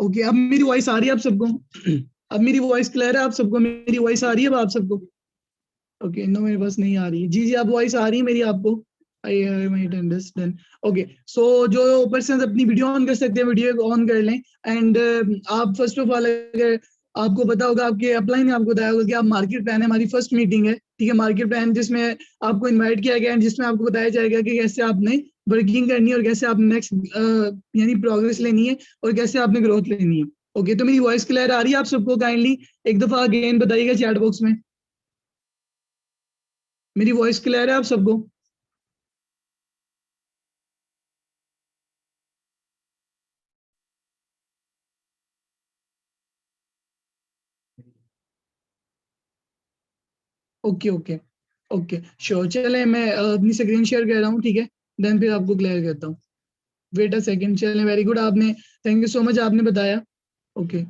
Okay, अब मेरी voice आ रही है आप सबको? अब मेरी वॉइस क्लियर है आप सबको? मेरी वॉइस आ रही है अब आप सबको? ओके, नो मेरे पास नहीं आ रही है। जी जी, आप वॉइस आ रही है मेरी आपको? I might understand. ओके, सो जो पर्सन अपनी वीडियो ऑन कर सकते हैं वीडियो ऑन कर लें। एंड आप फर्स्ट ऑफ ऑल, अगर आपको पता होगा, आपके अपलाइन ने आपको बताया होगा कि आप मार्केट प्लान है, हमारी फर्स्ट मीटिंग है, ठीक है, मार्केट प्लान, जिसमें आपको इन्वाइट किया गया है, जिसमें आपको बताया जाएगा कि कैसे आपने वर्किंग करनी है और कैसे आप नेक्स्ट यानी प्रोग्रेस लेनी है और कैसे आपने ग्रोथ लेनी है। ओके, तो मेरी वॉइस क्लियर आ रही है आप सबको? काइंडली एक दफा अगेन बताइएगा चैट बॉक्स में, मेरी वॉइस क्लियर है आप सबको? Okay okay okay, sure. चले मैं अपनी स्क्रीन शेयर कर रहा हूँ, ठीक है, देन फिर आपको क्लियर करता हूँ। Wait a second. चले, वेरी गुड, आपने, थैंक यू सो मच, आपने बताया। ओके,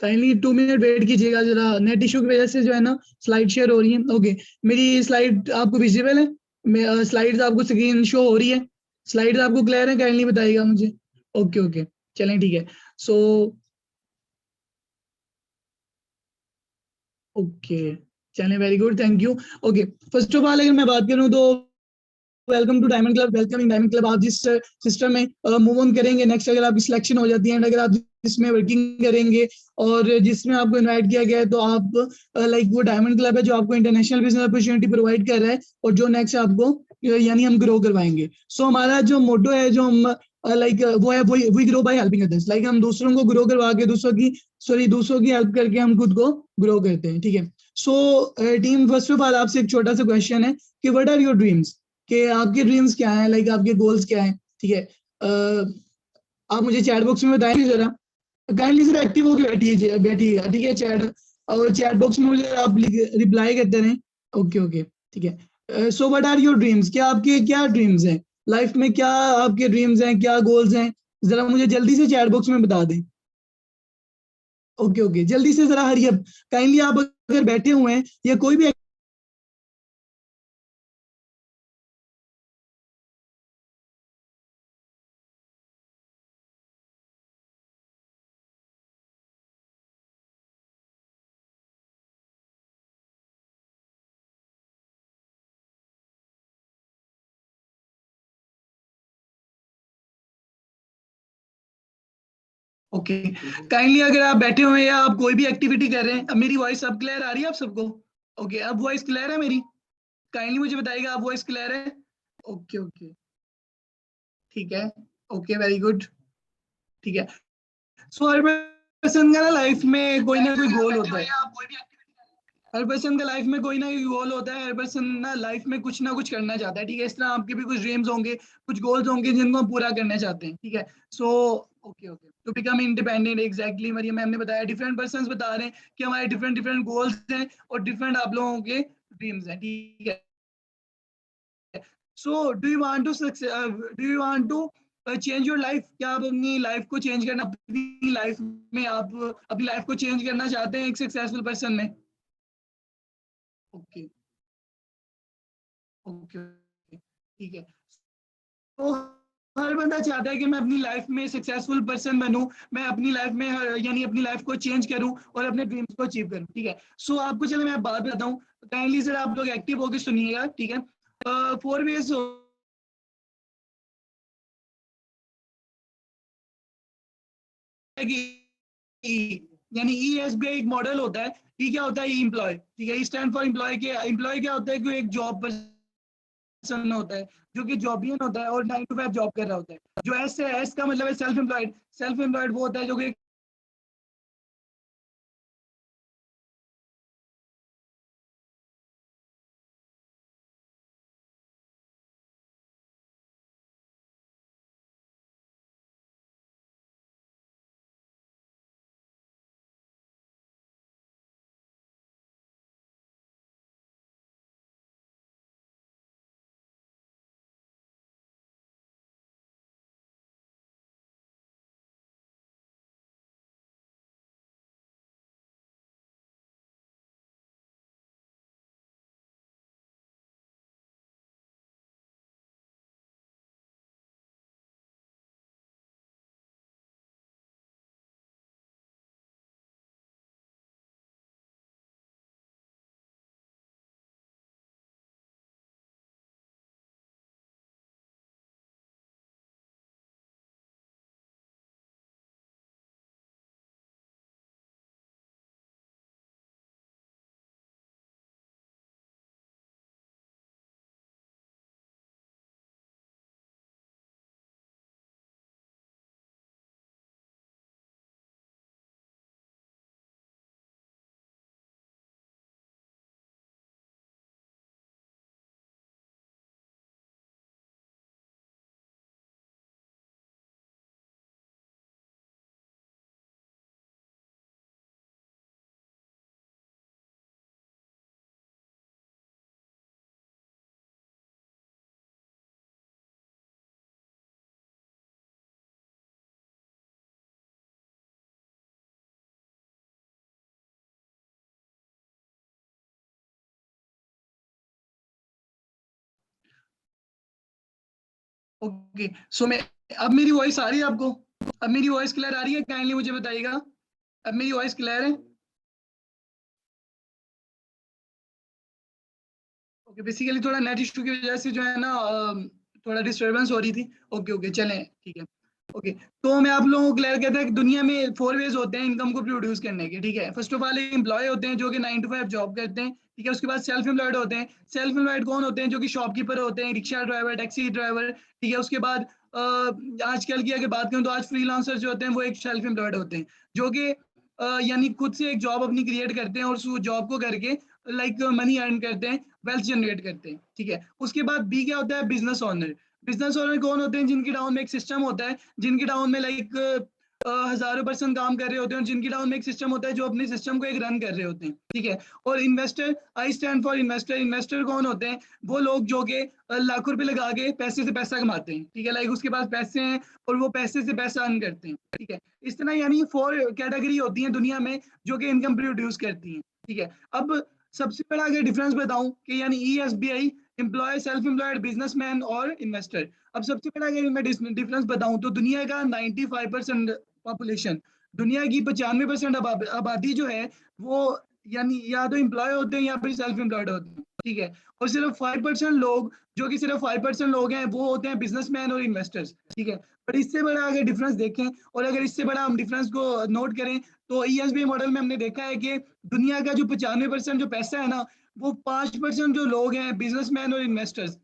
काइंडली 2 मिनट वेट कीजिएगा, जरा नेट इशू की वजह से जो है ना स्लाइड शेयर हो रही है। ओके, मेरी स्लाइड आपको विजिबल है? स्लाइड्स आपको स्क्रीन शो हो रही है? स्लाइड्स आपको क्लियर है? काइंडली बताइएगा मुझे। ओके ओके, चलें, ठीक है। सो ओके, चलें, very good, thank you. Okay, first of all अगर मैं बात करूं तो welcome to diamond club, welcome in diamond club. आप जिस सिस्टम में मूव ऑन करेंगे नेक्स्ट, अगर आपकी सिलेक्शन हो जाती है एंड अगर आप जिसमें वर्किंग करेंगे और जिसमें आपको इनवाइट किया गया है, तो आप लाइक वो डायमंड क्लब है जो आपको इंटरनेशनल बिजनेस अपॉर्चुनिटी प्रोवाइड कर रहा है और जो नेक्स्ट आपको यानी हम ग्रो करवाएंगे। सो हमारा जो मोटो है, जो हम लाइक वो है, we grow by helping others, like हम दूसरों को ग्रो करवा के दूसरों की हेल्प करके हम खुद को ग्रो करते हैं, ठीक है। So team, first of all आपसे एक छोटा सा क्वेश्चन है कि व्हाट आर योर ड्रीम्स, कि आपके ड्रीम्स क्या हैं, लाइक आपके गोल्स क्या हैं, ठीक है। आप मुझे चैट बॉक्स में बताएंगे जरा, काइंडली जरा एक्टिव होकर बैठिएगा, ठीक है, चैट, और चैट बॉक्स में मुझे आप रिप्लाई करते रहें। ओके ओके, ठीक है। So what are your dreams, क्या आपके क्या ड्रीम्स हैं लाइफ में, क्या आपके ड्रीम्स हैं, क्या गोल्स हैं, जरा मुझे जल्दी से चैट बॉक्स में बता दें। ओके ओके, जल्दी से जरा हरी अप, काइंडली आप अगर बैठे हुए हैं या कोई भी ओके, काइंडली अगर आप बैठे हुए हैं या आप कोई भी एक्टिविटी कर रहे हैं, अब मेरी वॉइस अब क्लियर आ रही है आप सबको? ओके, अब वॉइस क्लियर है मेरी? काइंडली मुझे बताइएगा आप वॉइस क्लियर है? ओके ओके, ठीक है। ओके, वेरी गुड, ठीक है। सो हर पर्सन का ना लाइफ में कोई ना कोई गोल होता है, हर पर्सन का लाइफ में कोई ना कोई गोल होता है, हर पर्सन ना लाइफ में कुछ ना कुछ करना चाहता है, ठीक है। इस तरह आपके भी कुछ ड्रीम्स होंगे, कुछ गोल्स होंगे जिनको हम पूरा करना चाहते हैं, ठीक है। So okay okay, to become independent, exactly Mariam ma'am ने बताया, डिफरेंट पर्सन बता रहे हैं कि हमारे डिफरेंट डिफरेंट गोल्स हैं और डिफरेंट आप लोगों के ड्रीम्स हैं, ठीक है। So do you want to change your life, क्या आप अपनी लाइफ को चेंज करना, अपनी लाइफ में आप अपनी लाइफ को चेंज करना चाहते हैं एक सक्सेसफुल पर्सन में? ओके ओके, ठीक है। तो हर बंदा चाहता है कि मैं अपनी लाइफ में सक्सेसफुल पर्सन बनूं, मैं अपनी लाइफ में यानी अपनी लाइफ को चेंज करूं और अपने ड्रीम्स को अचीव करूं, ठीक है। सो आपको चलो मैं बात बताता हूँ, काइंडली सर आप लोग एक्टिव होकर सुनिएगा, ठीक है। 4 ways यानी ई एस बी आई एक मॉडल होता है। ई क्या होता है? ई एम्प्लॉय, ठीक है। ई स्टैंड फॉर एम्प्लॉय के, एम्प्लॉय क्या होता है कि एक जॉब पर्सन होता है जो कि जॉबियन होता है और 9 to 5 जॉब कर रहा होता है। जो एस है, एस का मतलब है सेल्फ एम्प्लॉयड, सेल्फ एम्प्लॉयड वो होता है जो कि ओके, सो मैं अब मेरी वॉइस आ रही है आपको? अब मेरी वॉइस क्लियर आ रही है? काइंडली मुझे बताइएगा, अब मेरी वॉइस क्लियर है? ओके, बेसिकली थोड़ा नेट इशू की वजह से जो है ना थोड़ा डिस्टरबेंस हो रही थी। ओके ओके, चलें, ठीक है। ओके, तो मैं आप लोगों को क्लियर कहता है कि दुनिया में 4 वेज होते हैं इनकम को प्रोड्यूस करने के, ठीक है। फर्स्ट ऑफ ऑल एम्प्लॉय होते हैं जो कि 9 to 5 जॉब करते हैं, ठीक है। उसके बाद सेल्फ एम्प्लॉयड होते हैं। सेल्फ एम्प्लॉयड कौन होते हैं? जो कि शॉपकीपर होते हैं, रिक्शा ड्राइवर, टैक्सी ड्राइवर, ठीक है। उसके बाद आजकल की अगर बात करूं तो आज फ्रीलांसर जो होते हैं वो एक सेल्फ एम्प्लॉयड होते हैं, जो कि यानी खुद से एक जॉब अपनी क्रिएट करते हैं और उस जॉब को करके लाइक मनी अर्न करते हैं, वेल्थ जनरेट करते हैं, ठीक है। उसके बाद बी क्या होता है? Business owner. बिजनेस ओनर कौन होते हैं? जिनकी डाउन में एक सिस्टम होता है, जिनकी डाउन में लाइक हजारों पर्सन काम कर रहे होते हैं और जिनकी डाउन में एक सिस्टम होता है जो अपने सिस्टम को एक रन कर रहे होते हैं, ठीक है। और investor, I stand for investor. Investor कौन होते हैं? वो लोग जो कि लाखों रुपए लगा के पैसे से पैसा कमाते हैं, ठीक है। लाइक उसके पास पैसे हैं और वो पैसे से पैसा अर्न करते हैं, ठीक है। इस तरह यानी 4 कैटेगरी होती है दुनिया में जो कि इनकम प्रोड्यूस करती हैं, ठीक है। अब सबसे बड़ा अगर डिफरेंस बताऊं कि यानी ESBI, employ, self employed, businessman और इन्वेस्टर। अब सबसे बड़ा अगर मैं डिफरेंस बताऊं तो दुनिया का 95% पॉपुलेशन, दुनिया की 95% आबादी जो है वो यानी या तो एम्प्लॉय होते हैं या फिर सेल्फ एम्प्लॉयड होते हैं, ठीक है। और सिर्फ 5% लोग, जो कि सिर्फ 5% लोग हैं, वो होते हैं बिजनेसमैन और इन्वेस्टर्स, ठीक है। पर इससे बड़ा अगर डिफरेंस देखें और अगर इससे बड़ा हम डिफरेंस को नोट करें तो ESBI मॉडल में हमने देखा है कि दुनिया का जो 95% जो पैसा है ना, वो 5% जो लोग हैं बिजनेसमैन और इन्वेस्टर्स,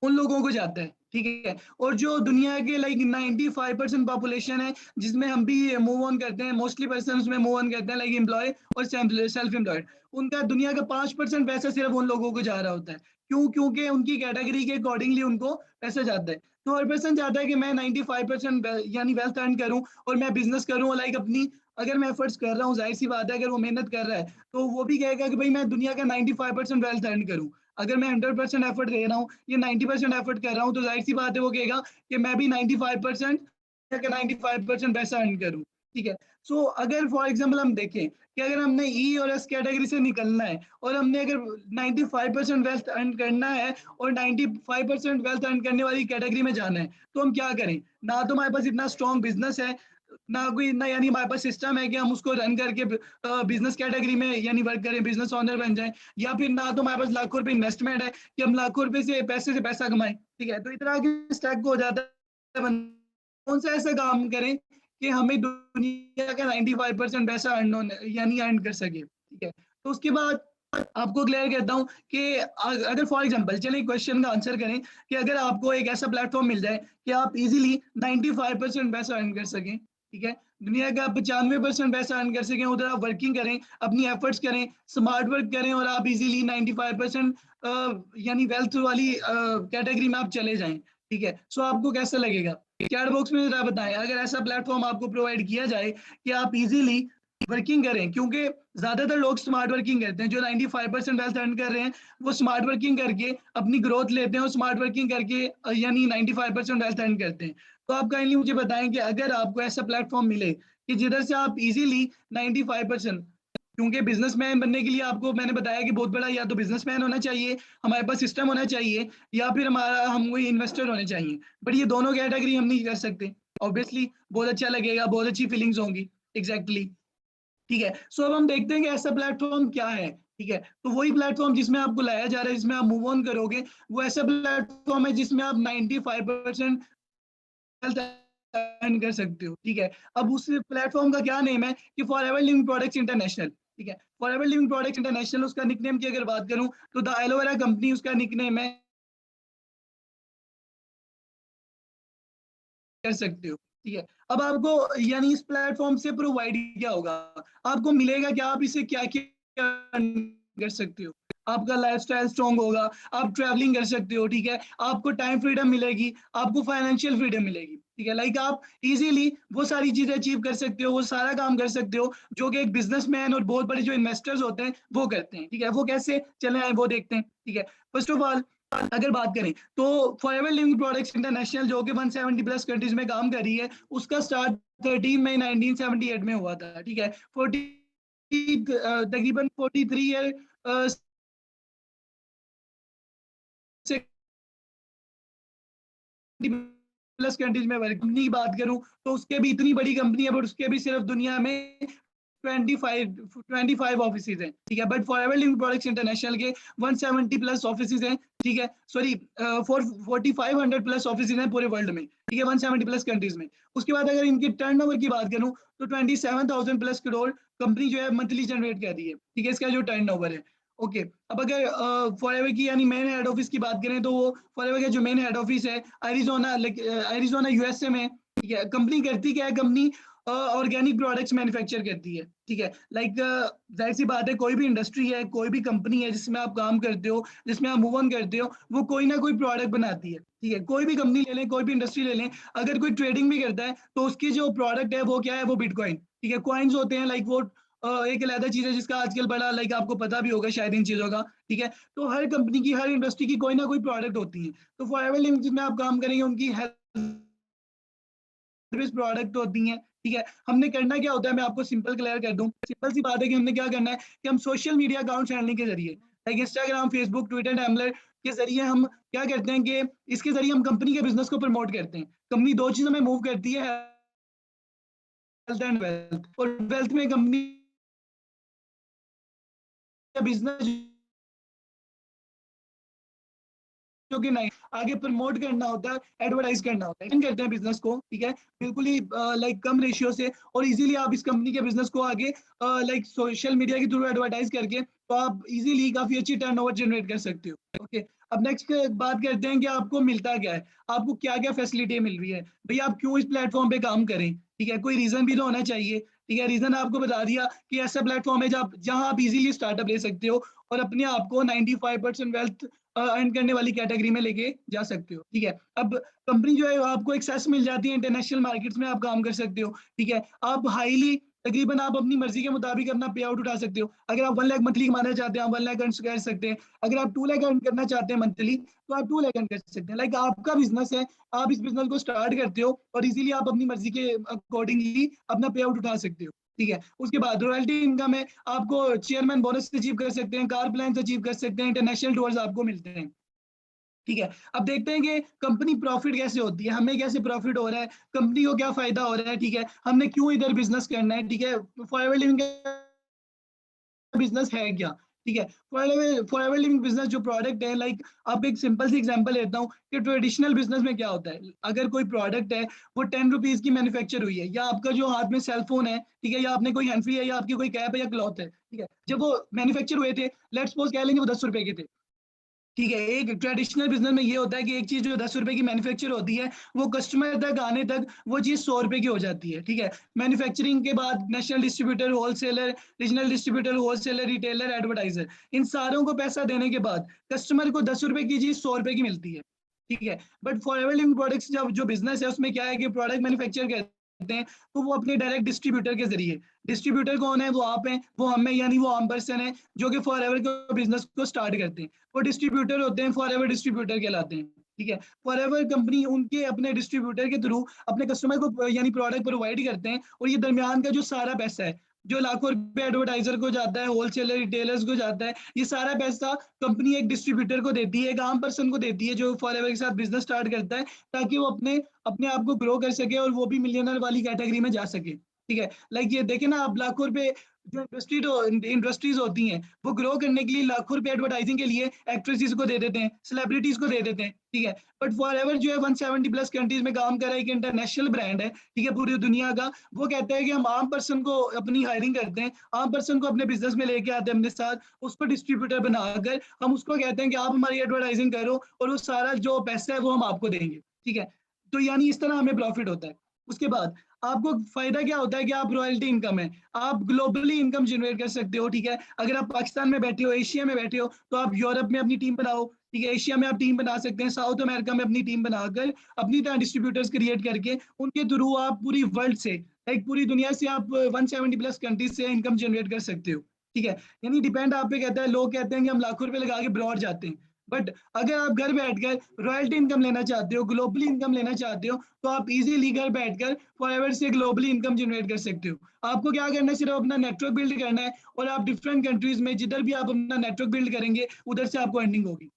उन लोगों को जाता है, ठीक है। और जो दुनिया के लाइक 95% पॉपुलेशन है जिसमें हम भी मूव ऑन करते हैं, मोस्टली पर्सन उसमें मूव ऑन करते हैं लाइक एम्प्लॉय और सेल्फ एम्प्लॉयड, उनका दुनिया का 5% पैसा सिर्फ उन लोगों को जा रहा होता है। क्यों? क्योंकि उनकी कैटेगरी के अकॉर्डिंगली उनको पैसा जाता है। तो हर पर्सन चाहता है कि मैं 95% यानी वेल्थ अर्न करूं और मैं बिजनेस करूं, लाइक अपनी, अगर मैं एफर्ट्स कर रहा हूँ, जाहिर सी बात है अगर वो मेहनत कर रहा है तो वो भी कहेगा कि भाई मैं दुनिया का 95% वेल्थ अर्न करूं। अगर मैं 100% एफर्ट दे रहा हूँ या 90% एफर्ट कर रहा हूँ तो जाहिर सी बात है वो कहेगा कि मैं भी 95% या 95% पैसा अर्न करूँ, ठीक है। सो अगर फॉर एग्जांपल हम देखें कि अगर हमने ई और एस कैटेगरी से निकलना है और हमने अगर 95% वेल्थ अर्न करना है और 95% वेल्थ अर्न करने वाली कैटेगरी में जाना है तो हम क्या करें? ना तो हमारे पास इतना स्ट्रॉन्ग बिजनेस है, ना कोई इतना यानी हमारे पास सिस्टम है कि हम उसको रन करके बिजनेस कैटेगरी में यानी वर्क करें, बिजनेस ओनर बन जाए, या फिर ना तो हमारे पास लाखों रुपए इन्वेस्टमेंट है कि हम लाखों रुपए से पैसा कमाएं, ठीक है। तो इतना आगे स्टैक हो जाता है, कौन सा ऐसा काम करें कि हमें दुनिया का 95% पैसा अर्न यानी अर्न कर सके, ठीक है। तो उसके बाद आपको क्लियर कहता हूँ कि अगर फॉर एग्जांपल चलिए क्वेश्चन का आंसर करें कि अगर आपको एक ऐसा प्लेटफॉर्म मिल जाए कि आप इजीली 95% पैसा अर्न कर सकें, ठीक है, दुनिया का 95% पैसा अर्न कर सकें, उधर आप वर्किंग करें, अपनी एफर्ट्स करें, स्मार्ट वर्क करें और आप इजीली 95% यानी वेल्थ वाली कैटेगरी में आप चले जाएं, ठीक है। सो आपको कैसा लगेगा? चैट बॉक्स में जरा बताएं अगर ऐसा प्लेटफॉर्म आपको प्रोवाइड किया जाए कि आप इजीली वर्किंग करें, क्योंकि ज्यादातर लोग स्मार्ट वर्किंग करते हैं, जो 95% वेल्थ अर्न कर रहे हैं वो स्मार्ट वर्किंग करके अपनी ग्रोथ लेते हैं और स्मार्ट वर्किंग करके यानी 95% वेल्थ अर्न करते हैं। तो आप काइंडली मुझे बताएं कि अगर आपको ऐसा प्लेटफॉर्म मिले कि जिधर से आप इजीली 95%, क्योंकि बिजनेसमैन बनने के लिए आपको मैंने बताया कि बहुत बड़ा या तो बिजनेसमैन होना चाहिए, हमारे पास सिस्टम होना चाहिए, या फिर हमारा हम कोई इन्वेस्टर होने चाहिए, बट ये दोनों कैटेगरी हम नहीं कर सकते। ऑब्वियसली बहुत अच्छा लगेगा, बहुत अच्छी फीलिंग्स होंगी, एग्जैक्टली, ठीक है। सो अब हम देखते हैं कि ऐसा प्लेटफॉर्म क्या है, ठीक है। तो वही प्लेटफॉर्म जिसमें आपको लाया जा रहा है, जिसमें आप मूव ऑन करोगे, वो ऐसा प्लेटफॉर्म है जिसमें आप 95% अर्न कर सकते हो, ठीक है। अब उस प्लेटफॉर्म का क्या नेम है कि फॉरएवर लिविंग प्रोडक्ट्स इंटरनेशनल, ठीक है। फॉरएवर लिविंग प्रोडक्ट्स इंटरनेशनल उसका निकनेम की अगर बात करूं तो द एलोवेरा कंपनी उसका निकनेम है, कर सकते हो, ठीक है। अब आपको यानी इस प्लेटफॉर्म से प्रोवाइड क्या होगा, आपको मिलेगा क्या, आप इसे क्या क्या कर सकते हो, आपका लाइफस्टाइल स्ट्रांग होगा, आप ट्रैवलिंग कर सकते हो, ठीक है। आपको टाइम फ्रीडम मिलेगी, आपको फाइनेंशियल फ्रीडम मिलेगी, ठीक है। लाइक आप इजीली वो सारी चीजें अचीव कर सकते हो, वो सारा काम कर सकते हो जो कि एक बिजनेसमैन और बहुत बड़े जो इन्वेस्टर्स होते हैं वो करते हैं, ठीक है। वो कैसे चले आए वो देखते हैं, ठीक है। फर्स्ट ऑफ ऑल अगर बात करें तो फॉरएवर लिविंग प्रोडक्ट्स इंटरनेशनल जो कि 170 प्लस कंट्रीज में काम कर रही है, उसका स्टार्ट 13 मई 1978 में हुआ था, ठीक है। 40 तकरीबन 43 ईयर से प्लस कंट्रीज में वर्क, कंपनी की बात करूं तो उसके भी इतनी बड़ी कंपनी है, बट उसके भी सिर्फ दुनिया में 25 ऑफिसेज हैं, ठीक है। But forever living products international के 170 प्लस ऑफिसेज हैं, ठीक है। सॉरी, 4500 प्लस ऑफिसेज हैं पूरे वर्ल्ड में, ठीक है, 170 प्लस कंट्रीज में। उसके बाद अगर इनके टर्नओवर की बात करूं तो 27,000 प्लस करोड़ कंपनी जो है मंथली जनरेट कर रही है, ठीक है, इसका जो टर्नओवर है। ओके, अब अगर फॉरएवर की यानी मेन हेड ऑफिस की बात करें तो वो फॉरएवर का जो मेन हेड ऑफिस है एरिजोना, एरिजोना यूएसए में, ठीक है। कंपनी करती क्या है, कंपनी ऑर्गेनिक प्रोडक्ट्स मैन्युफैक्चर करती है, ठीक है। लाइक जाहिर सी बात है, कोई भी इंडस्ट्री है, कोई भी कंपनी है जिसमें आप काम करते हो, जिसमें आप मूव ऑन करते हो, वो कोई ना कोई प्रोडक्ट बनाती है, ठीक है। कोई भी कंपनी ले लें, कोई भी इंडस्ट्री ले लें, अगर कोई ट्रेडिंग भी करता है तो उसकी जो प्रोडक्ट है वो क्या है, वो बिटकॉइन, ठीक है। कॉइन्स होते हैं, लाइक वो एक अलग चीज है जिसका आजकल बड़ा लाइक आपको पता भी होगा शायद इन चीजों का, ठीक है। तो हर कंपनी की, हर इंडस्ट्री की कोई ना कोई प्रोडक्ट होती है। तो फॉरएवर लिमिटेड में आप काम करेंगे, उनकी सर्विस प्रोडक्ट होती हैं, ठीक है। हमने करना क्या होता है, मैं आपको सिंपल क्लियर कर दूं, सिंपल सी बात है कि हमने क्या करना है कि हम सोशल मीडिया अकाउंट्स हैंडलिंग के जरिए, लाइक इंस्टाग्राम, फेसबुक, ट्विटर, टैम्बलर के जरिए हम क्या करते हैं कि इसके जरिए हम कंपनी के बिजनेस को प्रमोट करते हैं। कंपनी दो चीजों में मूव करती है, हेल्थ एंड वेल्थ, और वेल्थ में कंपनी का बिजनेस जो कि नहीं आगे प्रमोट करना होता है, एडवर्टाइज करना होता है, करते हैं बिजनेस को, ठीक है, बिल्कुल ही लाइक कम रेशियो से, और इजीली आप इस कंपनी के बिजनेस को आगे लाइक सोशल मीडिया के थ्रू एडवर्टाइज करके तो आप इजीली काफी अच्छी टर्नओवर जनरेट कर सकते हो। ओके, अब नेक्स्ट बात करते हैं कि आपको मिलता क्या है, आपको क्या क्या फैसिलिटी मिल रही है, भाई आप क्यों इस प्लेटफॉर्म पे काम करें, ठीक है, कोई रीजन भी तो होना चाहिए, ठीक है। रीजन आपको बता दिया कि ऐसा प्लेटफॉर्म है जहां आप इजीली स्टार्टअप ले सकते हो और अपने आप को 95% वेल्थ अर्न करने वाली कैटेगरी में लेके जा सकते हो, ठीक है। अब कंपनी जो है आपको एक्सेस मिल जाती है, इंटरनेशनल मार्केट्स में आप काम कर सकते हो, ठीक है। आप हाईली तकरीबन आप अपनी मर्जी के मुताबिक अपना पे आउट उठा सकते हो। अगर आप 1 लाख मंथली कमाना चाहते हैं, आप 1 लाख अर्न कर सकते हैं। अगर आप 2 लाख अर्न करना चाहते हैं मंथली, तो आप 2 लाख अर्न कर सकते हैं। लाइक आपका बिजनेस है, आप इस बिजनेस को स्टार्ट करते हो और इजीली आप अपनी मर्जी के अकॉर्डिंगली अपना पे आउट उठा सकते हो, ठीक है। उसके बाद रॉयल्टी इनकम है, आपको चेयरमैन बोनस अचीव कर सकते हैं, कार प्लान अचीव कर सकते हैं, इंटरनेशनल टूर्स आपको मिलते हैं, ठीक है। अब देखते हैं कि कंपनी प्रॉफिट कैसे होती है, हमें कैसे प्रॉफिट हो रहा है, कंपनी को क्या फायदा हो रहा है, ठीक है, हमने क्यों इधर बिजनेस करना है, ठीक है। फॉरएवर लिविंग का बिजनेस है क्या, ठीक है। फॉरएवर लिविंग बिजनेस जो प्रोडक्ट है, लाइक आप एक सिंपल सी एग्जांपल लेता हूँ कि ट्रेडिशनल बिजनेस में क्या होता है, अगर कोई प्रोडक्ट है वो 10 रुपीज की मैन्युफैक्चर हुई है, या आपका जो हाथ में सेल फोन है, ठीक है, या आपने कोई हैंड फ्री है, या आपकी कोई कैप है या क्लॉथ है, ठीक है, जब वो मैन्युफैक्चर हुए थे, लेट्स सपोज कह लेंगे वो 10 रुपए के थे, ठीक है। एक ट्रेडिशनल बिजनेस में ये होता है कि एक चीज जो 10 रुपए की मैन्युफैक्चर होती है, वो कस्टमर तक आने तक वो चीज 100 रुपए की हो जाती है, ठीक है। मैन्युफैक्चरिंग के बाद national distributor, wholesaler, regional distributor, wholesaler, retailer, advertiser, इन सारों को पैसा देने के बाद कस्टमर को 10 रुपए की चीज 100 रुपए की मिलती है, ठीक है। बट फॉरएवर लिविंग प्रोडक्ट्स जब जो बिजनेस है उसमें क्या है कि प्रोडक्ट मैन्युफैक्चर करते हैं, तो वो अपने डायरेक्ट डिस्ट्रीब्यूटर के जरिए, डिस्ट्रीब्यूटर कौन है, वो आप हैं, वो हम हैं, यानी वो आम पर्सन है जो कि फॉरएवर के बिजनेस को स्टार्ट करते हैं, वो डिस्ट्रीब्यूटर होते हैं, फॉरएवर डिस्ट्रीब्यूटर कहलाते हैं, ठीक है। फॉरएवर कंपनी उनके अपने डिस्ट्रीब्यूटर के थ्रू अपने कस्टमर को यानी प्रोडक्ट प्रोवाइड करते हैं, और ये दरमियान का जो सारा पैसा है, जो लाखों रुपए एडवर्टाइजर को जाता है, होलसेलर, रिटेलर्स को जाता है, ये सारा पैसा कंपनी एक डिस्ट्रीब्यूटर को देती है, एक आम पर्सन को देती है जो फॉरएवर के साथ बिजनेस स्टार्ट करता है, ताकि वो अपने अपने आप को ग्रो कर सके और वो भी मिलियनर वाली कैटेगरी में जा सके, ठीक है। लाइक ये देखे ना आप, लाखों रुपए जो इंडस्ट्रीज होती हैं, वो ग्रो करने के लिए लाखों रुपए एडवर्टाइजिंग के लिए एक्ट्रेसेस को दे देते हैं, सेलिब्रिटीज को दे देते हैं, ठीक है। बट फॉरएवर जो है 170 प्लस कंट्रीज में काम कर रहा है, एक इंटरनेशनल ब्रांड है, ठीक है, पूरी दुनिया का। वो कहता है कि हम आम पर्सन को अपनी हायरिंग करते हैं, आम पर्सन को अपने बिजनेस में लेके आते हैं अपने साथ, उसको डिस्ट्रीब्यूटर बनाकर हम उसको कहते हैं कि आप हमारी एडवर्टाइजिंग करो और वो सारा जो पैसा है वो हम आपको देंगे, ठीक है। तो यानी इस तरह हमें प्रॉफिट होता है। उसके बाद आपको फायदा क्या होता है कि आप रॉयल्टी इनकम है, आप ग्लोबली इनकम जनरेट कर सकते हो, ठीक है। अगर आप पाकिस्तान में बैठे हो, एशिया में बैठे हो, तो आप यूरोप में अपनी टीम बनाओ, ठीक है, एशिया में आप टीम बना सकते हैं, साउथ अमेरिका में अपनी टीम बनाकर अपनी तरह डिस्ट्रीब्यूटर्स क्रिएट करके उनके थ्रू आप पूरी वर्ल्ड से, लाइक पूरी दुनिया से आप 170 प्लस कंट्रीज से इनकम जनरेट कर सकते हो, ठीक है। यानी डिपेंड आप पे कहता है, लोग कहते हैं कि हम लाखों रुपए लगा के ब्रॉड जाते हैं, बट अगर आप घर बैठकर रॉयल्टी इनकम लेना चाहते हो, ग्लोबली इनकम लेना चाहते हो, तो आप इजीली घर बैठकर फॉरएवर से ग्लोबली इनकम जनरेट कर सकते हो। आपको क्या करना है, सिर्फ अपना नेटवर्क बिल्ड करना है, और आप डिफरेंट कंट्रीज में जिधर भी आप अपना नेटवर्क बिल्ड करेंगे उधर से आपको अर्निंग होगी।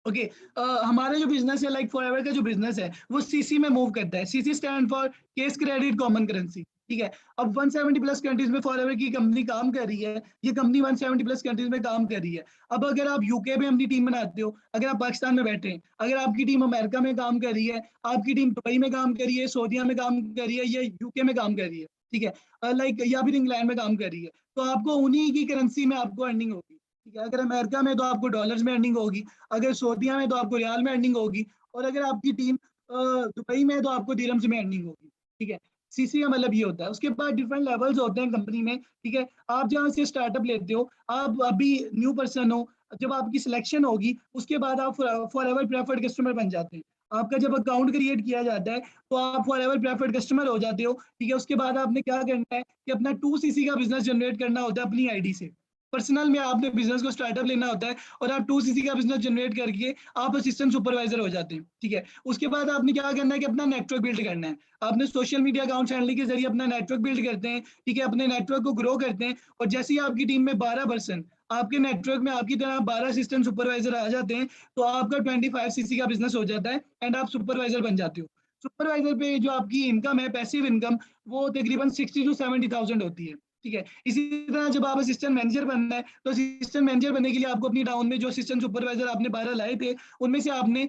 ओके हमारा जो बिजनेस है लाइक फॉरएवर का जो बिजनेस है वो सीसी में मूव करता है। CC stand for case credit common currency, ठीक है। अब 170 प्लस कंट्रीज में फॉरएवर की कंपनी काम कर रही है, ये कंपनी 170 प्लस कंट्रीज में काम कर रही है। अब अगर आप यूके में अपनी टीम बनाते हो, अगर आप पाकिस्तान में बैठे हैं, अगर आपकी टीम अमेरिका में काम कर रही है, आपकी टीम दुबई में काम कर रही है, सऊदीया में काम कर रही है या यूके में काम कर रही है, ठीक है, लाइक या फिर इंग्लैंड में काम कर रही है, तो आपको उन्हीं की करेंसी में आपको अर्निंग होगी, ठीक है। अगर अमेरिका में तो आपको डॉलर्स में अर्निंग होगी, अगर सऊदीया में तो आपको रियाल में अर्निंग होगी, और अगर आपकी टीम दुबई में है तो आपको दिरहम्स में अर्निंग होगी, ठीक है। सीसी का मतलब ये होता है। उसके बाद डिफरेंट लेवल्स होते हैं कंपनी में, ठीक है। आप जहाँ से स्टार्टअप लेते हो, आप अभी न्यू पर्सन हो, जब आपकी सिलेक्शन होगी उसके बाद आप फॉर एवर प्रेफर्ड कस्टमर बन जाते हैं। आपका जब अकाउंट क्रिएट किया जाता है तो आप फॉर एवर प्रेफर्ड कस्टमर हो जाते हो, ठीक है। उसके बाद आपने क्या करना है कि अपना 2 सीसी का बिजनेस जनरेट करना होता है अपनी आईडी से। पर्सनल में आपने बिजनेस को स्टार्टअप लेना होता है और आप 2 सीसी का बिजनेस जनरेट करके आप असिस्टेंट सुपरवाइजर हो जाते हैं, ठीक है। उसके बाद आपने क्या करना है कि अपना नेटवर्क बिल्ड करना है। आपने सोशल मीडिया अकाउंट हैंडलिंग के जरिए अपना नेटवर्क बिल्ड करते हैं, ठीक है, अपने नेटवर्क को ग्रो करते हैं, और जैसे ही आपकी टीम में 12 पर्सन आपके नेटवर्क में आपकी तरह 12 असिस्टेंट सुपरवाइजर आ जाते हैं, तो आपका 25 सीसी का बिजनेस हो जाता है एंड आप सुपरवाइजर बन जाते हो। सुपरवाइजर पे जो आपकी इनकम है, पैसिव इनकम, वो तकरीबन 60 to 70,000 होती है, ठीक है। इसी तरह जब आप असिस्टेंट मैनेजर बनना है, तो असिस्टेंट मैनेजर बनने के लिए आपको अपनी टाउन में जो असिस्टेंट सुपरवाइजर आपने 12 लाए थे, उनमें से आपने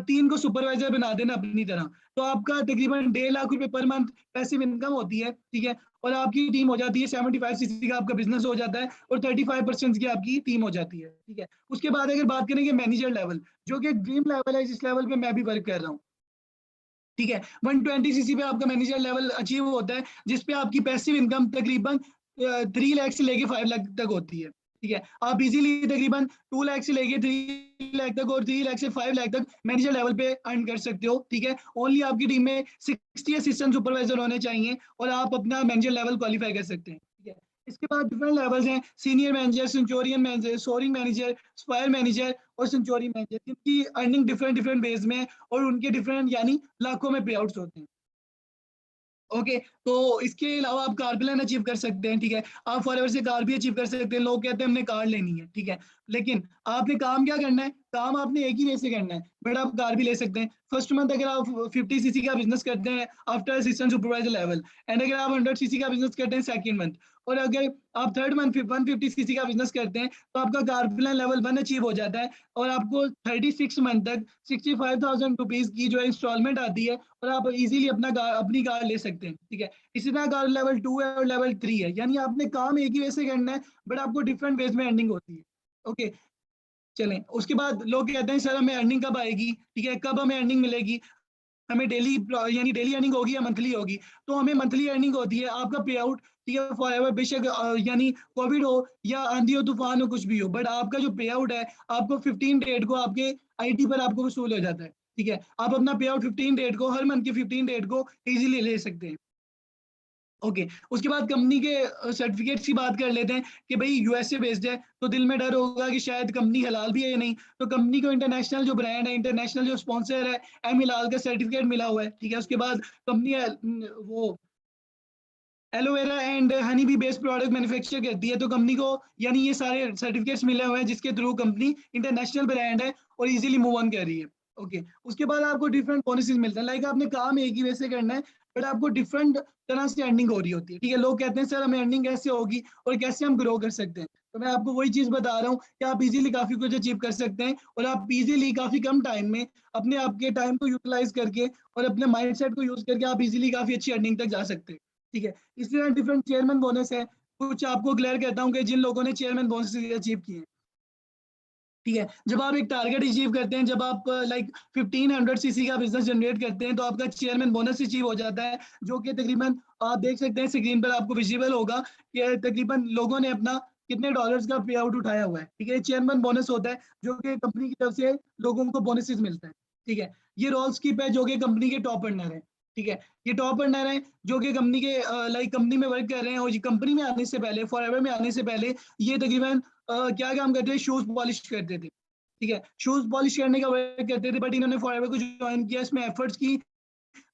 3 को सुपरवाइजर बना देना अपनी तरह। तो आपका तकरीबन 1.5 लाख रुपए पर मंथ पैसिव इनकम होती है, ठीक है। और आपकी टीम हो जाती है 75 सीसी का आपका बिजनेस हो जाता है और 35% की आपकी टीम हो जाती है, ठीक है। उसके बाद अगर बात करेंगे मैनेजर लेवल, जो कि ड्रीम लेवल है, जिस लेवल पे मैं भी वर्क कर रहा हूँ, ठीक है। 120 सीसी पे आपका मैनेजर लेवल अचीव होता है, जिसपे आपकी पैसिव इनकम तकरीबन 3 लाख से लेके 5 लाख तक होती है, ठीक है। आप इजीली तकरीबन 2 लाख से लेके 3 लाख तक और 3 लाख से 5 लाख तक मैनेजर लेवल पे अर्न कर सकते हो, ठीक है। ओनली आपकी टीम में 60 असिस्टेंट सुपरवाइजर होने चाहिए और आप अपना मैनेजर लेवल क्वालिफाई कर सकते हैं, ठीक है। इसके बाद डिफरेंट लेवल्स हैं, senior manager, centurion manager, soaring manager, spire manager और सेंचुरी मैनेजर, जिनकी अर्निंग डिफरेंट डिफरेंट बेस में है और उनके डिफरेंट यानी लाखों में पे आउट्स होते हैं। ओके, तो इसके अलावा आप कार प्लान अचीव कर सकते हैं, ठीक है। आप फॉरएवर से कार भी अचीव कर सकते हैं। लोग कहते हैं हमने कार लेनी है, ठीक है, लेकिन आपने काम क्या करना है, काम आपने एक ही वे से करना है, बट आप कार भी ले सकते हैं। फर्स्ट मंथ अगर आप 50 सीसी का बिजनेस करते हैं after assistant supervisor level, and अगर आप 100 सीसी का बिजनेस करते हैं सेकंड मंथ, और अगर आप थर्ड मंथ 150 सीसी का बिजनेस करते हैं, तो आपका कार प्लान लेवल 1 अचीव हो जाता है और आपको 36 मंथ तक 65,000 रुपीज की जो है इंस्टॉलमेंट आती है और आप इजीली अपनी कार ले सकते हैं, ठीक है। इसी तरह कार लेवल 2 है और लेवल 3 है, यानी आपने काम एक ही वे से करना है बट आपको डिफरेंट वेज में अर्निंग होती है। ओके, चलें, उसके बाद लोग कहते हैं सर हमें अर्निंग कब आएगी, ठीक है, कब हमें अर्निंग मिलेगी, हमें डेली यानी डेली अर्निंग होगी या मंथली होगी। तो हमें मंथली अर्निंग होती है, आपका पे आउट, ठीक है, फॉरएवर बेशक यानी कोविड हो या आंधी हो तूफान हो कुछ भी हो, बट आपका जो पे आउट है आपको 15 डेट को आपके आईटी पर आपको वसूल हो जाता है, ठीक है। आप अपना पे आउट 15 डेट को, हर मंथ की 15 डेट को इजीली ले सकते हैं। ओके, उसके बाद कंपनी के सर्टिफिकेट्स की बात कर लेते हैं कि भाई यूएसए बेस्ड है, तो दिल में डर होगा कि शायद कंपनी हलाल भी है या नहीं। तो कंपनी को इंटरनेशनल जो ब्रांड है, इंटरनेशनल जो स्पॉन्सर है, एम हिलाल का सर्टिफिकेट मिला हुआ है, ठीक है। उसके बाद कंपनी वो aloe vera and honey be based product manufacture करती है, तो कंपनी को यानी ये सारे सर्टिफिकेट्स मिले हुए हैं जिसके थ्रू कंपनी इंटरनेशनल ब्रांड है और इजीली मूव ऑन कर रही है। ओके, उसके बाद आपको डिफरेंट बोनसेस मिलते हैं, लाइक आपने काम एक ही वैसे करना है बट आपको डिफरेंट तरह से अर्निंग हो रही होती है, ठीक है। लोग कहते हैं सर हमें अर्निंग कैसे होगी और कैसे हम ग्रो कर सकते हैं, तो मैं आपको वही चीज बता रहा हूँ कि आप इजीली काफी कुछ अचीव कर सकते हैं और आप इजीली काफी कम टाइम में अपने आपके टाइम को यूटिलाइज करके और अपने माइंडसेट को यूज करके आप इजीली काफी अच्छी अर्निंग तक जा सकते हैं, ठीक है। इसी तरह डिफरेंट चेयरमैन बोनस है, कुछ आपको क्लियर कहता हूँ कि जिन लोगों ने चेयरमैन बोनस अचीव किए हैं, ठीक है। जब आप एक टारगेट अचीव करते हैं, जब आप लाइक 1500 सीसी का बिजनेस जनरेट करते हैं, तो आपका चेयरमैन बोनस अचीव हो जाता है, जो कि तकरीबन आप देख सकते हैं स्क्रीन पर आपको विजिबल होगा कि तकरीबन लोगों ने अपना कितने डॉलर्स का पे आउट उठाया हुआ है, ठीक है। चेयरमैन बोनस होता है जो कि कंपनी की तरफ से लोगों को बोनसेस मिलता है, ठीक है। ये रोल स्किप है जो कि कंपनी के टॉप अर्नर है, ठीक है। ये टॉप अर्नर है जो कि कंपनी के लाइक कंपनी में वर्क कर रहे हैं और ये कंपनी में आने से पहले, फॉरएवर में आने से पहले ये तकरीबन क्या काम करते थे, शूज पॉलिश करते थे, ठीक है। शूज पॉलिश करने का वर्क करते थे, बट इन्होंने फॉरएवर को ज्वाइन किया, इसमें एफर्ट्स की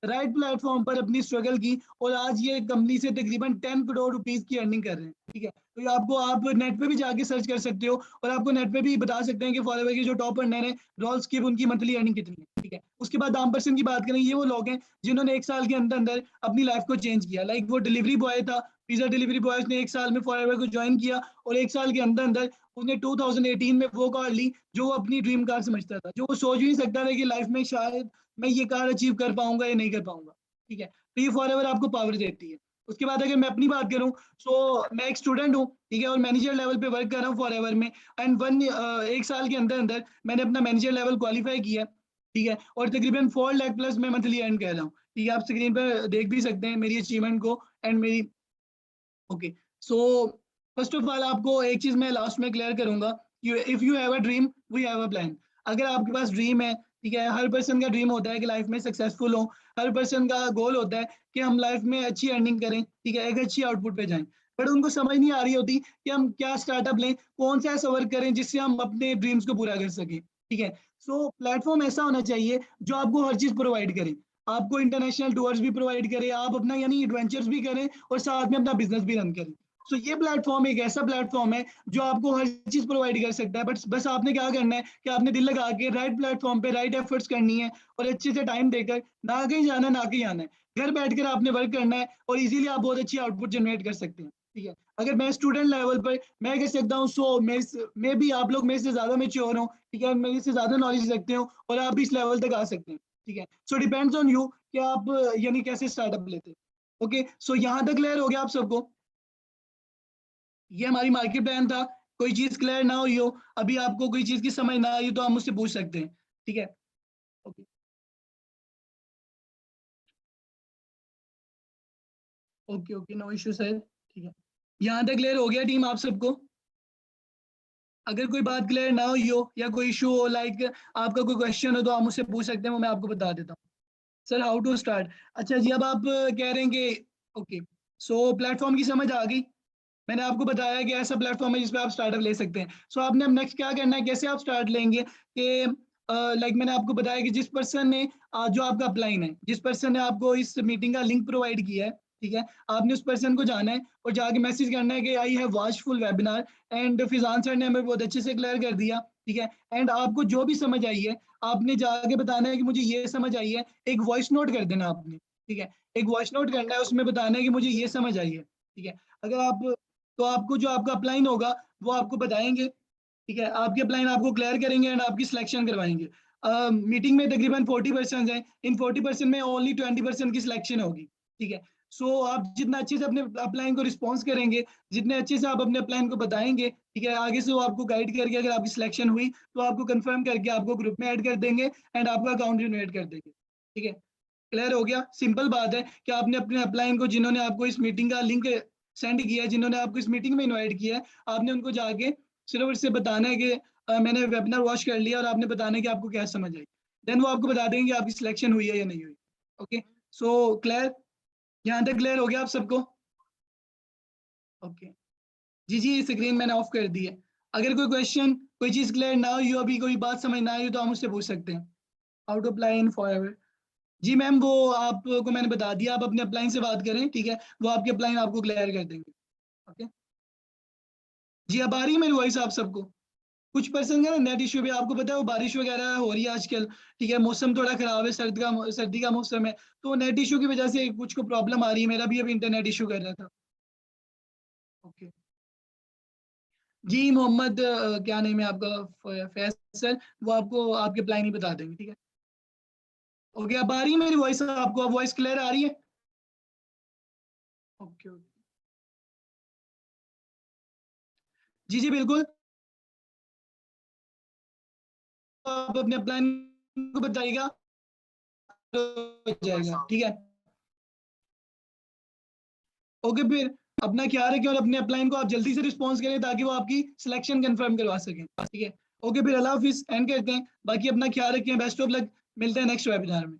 राइट प्लेटफॉर्म पर अपनी स्ट्रगल की और आज ये कंपनी से तकरीबन 10 करोड़ रुपीस की अर्निंग कर रहे हैं। ठीक है, तो ये आपको आप नेट पे भी जाके सर्च कर सकते हो और आपको नेट पे भी बता सकते हैं कि फॉरएवर के जो टॉप अर्नर है रॉल्स की उनकी मंथली अर्निंग कितनी है। ठीक है, उसके बाद दाम पर्सन की बात करें, ये वो लोग हैं जिन्होंने 1 साल के अंदर अंदर अपनी लाइफ को चेंज किया। लाइक वो डिलीवरी बॉय था, पिज्जा डिलीवरी बॉय ने 1 साल में फॉरएवर को ज्वाइन किया और 1 साल के अंदर अंदर उसने 2018 में वो कार ली जो वो अपनी ड्रीम कार समझता था, जो वो सोच भी नहीं सकता था कि लाइफ में शायद मैं ये कार अचीव कर पाऊंगा या नहीं कर पाऊंगा। ठीक है, तो ये फॉरएवर आपको पावर देती है। उसके बाद अगर मैं अपनी बात करूं, सो मैं एक स्टूडेंट हूं, ठीक है, और मैनेजर लेवल पे वर्क कर रहा हूं फॉरएवर में। एंड 1 साल के अंदर अंदर मैंने अपना मैनेजर लेवल क्वालिफाई किया। ठीक है, और तकरीबन 4 लाख प्लस मैं मंथली अर्न कर रहा हूँ। ठीक है, आप स्क्रीन पर देख भी सकते हैं मेरी अचीवमेंट को एंड मेरी। Okay, so first of all आपको एक चीज मैं लास्ट में क्लियर करूंगा, if you have a dream we have a plan. अगर आपके पास ड्रीम है, ठीक है, हर पर्सन का ड्रीम होता है कि लाइफ में सक्सेसफुल हो, हर पर्सन का गोल होता है कि हम लाइफ में अच्छी अर्निंग करें, ठीक है, एक अच्छी आउटपुट पे जाएं। बट उनको समझ नहीं आ रही होती कि हम क्या स्टार्टअप लें, कौन सा ऐसा वर्क करें जिससे हम अपने ड्रीम्स को पूरा कर सकें। ठीक है, सो प्लेटफॉर्म ऐसा होना चाहिए जो आपको हर चीज प्रोवाइड करे, आपको इंटरनेशनल टूर्स भी प्रोवाइड करे, आप अपना यानी एडवेंचर्स भी करें और साथ में अपना बिजनेस भी रन करें। सो ये प्लेटफॉर्म एक ऐसा प्लेटफॉर्म है जो आपको हर चीज प्रोवाइड कर सकता है। बट बस आपने क्या करना है कि आपने दिल लगा के राइट प्लेटफॉर्म पे राइट एफर्ट्स करनी है और अच्छे से टाइम देकर, ना कहीं जाना ना कहीं आना है, घर बैठकर आपने वर्क करना है और इजीली आप बहुत अच्छी आउटपुट जनरेट कर सकते हैं। ठीक है, अगर मैं स्टूडेंट लेवल पर मैं कह सकता हूँ, सो मैं भी आप लोग मेरे से ज्यादा मेच्योर हो, ठीक है, मेरे से ज्यादा नॉलेज रखते हो और आप भी इस लेवल तक आ सकते हैं। ठीक है, सो डिपेंड्स ऑन यू कि आप यानी कैसे स्टार्टअप लेते हैं। ओके, सो यहाँ तक क्लियर हो गया आप सबको? ये हमारी मार्केट प्लान था। कोई चीज क्लियर ना हुई हो, अभी आपको कोई चीज की समझ ना आई हो तो आप मुझसे पूछ सकते हैं। ठीक है, okay okay okay, no issue sir. ठीक है, यहाँ तक क्लियर हो गया टीम आप सबको? अगर कोई बात क्लियर ना हुई हो या कोई इशू हो, लाइक आपका कोई क्वेश्चन हो, तो आप मुझसे पूछ सकते हैं, वो मैं आपको बता देता हूँ। सर हाउ टू स्टार्ट, अच्छा जी, अब आप कह रहे हैं कि ओके, सो प्लेटफॉर्म की समझ आ गई। मैंने आपको बताया कि ऐसा प्लेटफॉर्म है जिस पे आप स्टार्टअप ले सकते हैं। सो आपने अब नेक्स्ट क्या करना है, कैसे आप स्टार्ट लेंगे कि लाइक मैंने आपको बताया कि जिस पर्सन ने जो आपका अपलाइन है, जिस पर्सन ने आपको इस मीटिंग का लिंक प्रोवाइड किया है, ठीक है, आपने उस पर्सन को जाना है और जाके मैसेज करना है कि I have watch full webinar and Fizaan sir ने हमें बहुत अच्छे से क्लियर कर दिया। ठीक है, एंड आपको जो भी समझ आई है आपने जाके बताना है कि मुझे ये समझ आई है। एक वॉइस नोट कर देना आपने। ठीक है, एक वॉइस नोट करना है, उसमें बताना है कि मुझे ये समझ आई है। ठीक है, अगर आप तो आपको जो आपका अपलाइन होगा वो आपको बताएंगे। ठीक है, आपके अपलाइन आपको क्लियर करेंगे एंड आपकी सिलेक्शन करवाएंगे। मीटिंग में तकरीबन 40% हैं, इन 40% में ओनली 20% की सिलेक्शन होगी। ठीक है, सो आप जितना अच्छे से अपने अपलाइन को रिस्पॉन्स करेंगे, जितने अच्छे से आप अपने अपलाइन को बताएंगे, ठीक है, आगे से वो आपको गाइड करके अगर आपकी सिलेक्शन हुई तो आपको कंफर्म करके आपको ग्रुप में ऐड कर देंगे एंड आपका अकाउंट जनरेट कर देंगे। ठीक है, क्लियर हो गया? सिंपल बात है कि आपने अपने अपलाइन को, जिन्होंने आपको इस मीटिंग का लिंक सेंड किया है, जिन्होंने आपको इस मीटिंग में इनवाइट किया है, आपने उनको जाके सिर्फ इससे बताना है कि मैंने वेबिनार वॉच कर लिया और आपने बताना है कि आपको क्या समझ आई। देन वो आपको बता देंगे कि आपकी सिलेक्शन हुई है या नहीं हुई। Okay, so clear? यहाँ तक क्लियर हो गया आप सबको? ओके, जी जी, स्क्रीन मैंने ऑफ कर दी है। अगर कोई क्वेश्चन, कोई चीज क्लियर ना हुई हो, अभी कोई बात समझ ना आई हो, तो आप मुझसे पूछ सकते हैं। How to apply in forever? जी मैम, वो आपको मैंने बता दिया, आप अपने अपलाइन से बात करें, ठीक है, वो आपके अपलाइन आपको क्लियर कर देंगे। ओके, जी अब आ रही है मेरी वॉइस आप सबको? कुछ पर्सन का नेट इश्यू भी, आपको पता है वो बारिश वगैरह हो रही है आजकल, ठीक है, मौसम थोड़ा खराब है, सर्दी का मौसम है, तो नेट इश्यू की वजह से कुछ को प्रॉब्लम आ रही है। मेरा भी अभी इंटरनेट इश्यू कर रहा था। ओके, जी मोहम्मद क्या नेम है आपका? फैसल, वो आपको आपके प्लान ही बता देंगे। ठीक है, ओके, अब आ रही है मेरी वॉइस आपको? अब वॉइस क्लियर आ रही है? ओके ओके, जी जी बिल्कुल, आप अपने प्लान को बताइएगा, हो जाएगा। ठीक है, ओके, फिर अपना ख्याल रखें और अपने अपलाइन को आप जल्दी से रिस्पॉन्स करें ताकि वो आपकी सिलेक्शन कंफर्म करवा सकें। ठीक है, ओके, फिर अल्लाह हाफिज, एंड करते हैं। बाकी अपना ख्याल रखें, बेस्ट ऑफ लक, मिलते हैं नेक्स्ट वेबिनार में।